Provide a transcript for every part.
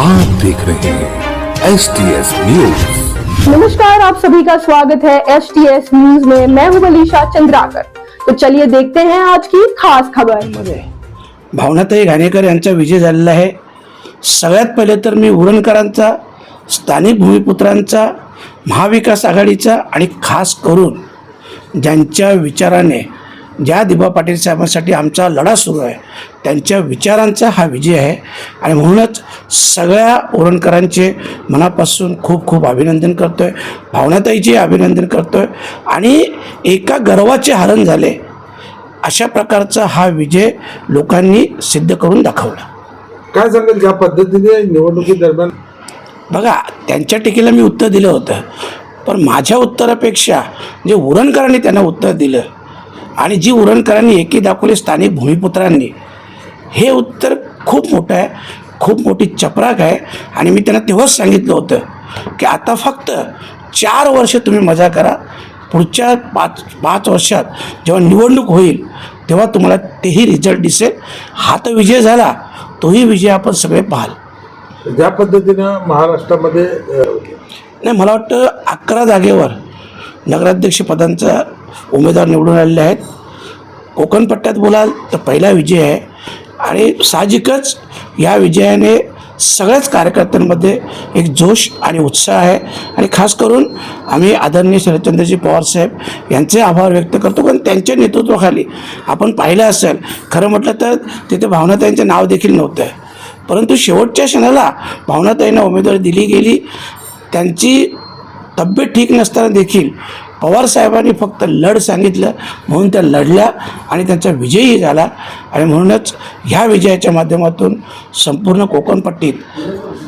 आप देख रहे हैं STS न्यूज। नमस्कार, आप सभी का स्वागत है STS न्यूज में। मैं हूं मनीषा चंद्राकर। तो चलिए देखते हैं आज की खास खबर। भावनाताई घाणेकर यांचा विजय झालेला आहे। सगळ्यात पहिले तर मी उरणकरांचा, स्थानिक भूमिपुत्रांचा, महाविकास आघाडीचा आणि खास करून ज्यांच्या विचाराने ज्या दिबा पाटील साहेबांसाठी आमचा लढा सुरू आहे त्यांच्या विचारांचा हा विजय आहे आणि म्हणूनच सगळ्या उरणकरांचे मनापासून खूप खूप अभिनंदन करतो आहे। भावनाताईचे अभिनंदन करतो आहे आणि एका गर्वाचे हरण झाले अशा प्रकारचा हा विजय लोकांनी सिद्ध करून दाखवला। काय सांगेल ज्या पद्धतीने निवडणुकीदरम्यान बघा, त्यांच्या टीकेला मी उत्तर दिलं होतं, पण माझ्या उत्तरापेक्षा जे उरणकरांनी त्यांना उत्तर दिलं आणि जी उरणकरांनी एकी दाखवली स्थानिक भूमिपुत्रांनी, हे उत्तर खूप मोठं आहे, खूप मोठी चपराक आहे। आणि मी त्यांना तेव्हाच सांगितलं होतं की आता फक्त 4 वर्ष तुम्ही मजा करा, पुढच्या 5 वर्षात जेव्हा निवडणूक होईल तेव्हा तुम्हाला तेही रिझल्ट दिसेल। हा तर विजय झाला, तोही विजय आपण सगळे पाहाल। ज्या पद्धतीनं महाराष्ट्रामध्ये नाही, मला वाटतं 11 जागेवर नगराध्यक्ष पदांचा उमेदवार निवडून आलेले आहेत। कोकण पट्ट्यात बोलाल तर पहिला विजय आहे आणि साहजिकच या विजयाने सगळ्याच कार्यकर्त्यांमध्ये एक जोश आणि उत्साह आहे आणि खास करून आम्ही आदरणीय शरदचंद्रजी पवार साहेब यांचे आभार व्यक्त करतो, कारण त्यांच्या नेतृत्वाखाली आपण पाहिलं असेल, खरं म्हटलं तर तिथे भावनाताईंचं नाव देखील नव्हतं, परंतु शेवटच्या क्षणाला भावनाताईंना उमेदवारी दिली गेली। त्यांची तब्येत ठीक नसताना देखील पवार साहेबांनी फक्त लढ सांगितलं म्हणून त्या लढल्या आणि त्यांचा विजयही झाला आणि म्हणूनच ह्या विजयाच्या माध्यमातून संपूर्ण कोकणपट्टीत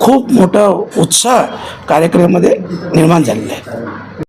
खूप मोठा उत्साह कार्यक्रमामध्ये निर्माण झालेला आहे।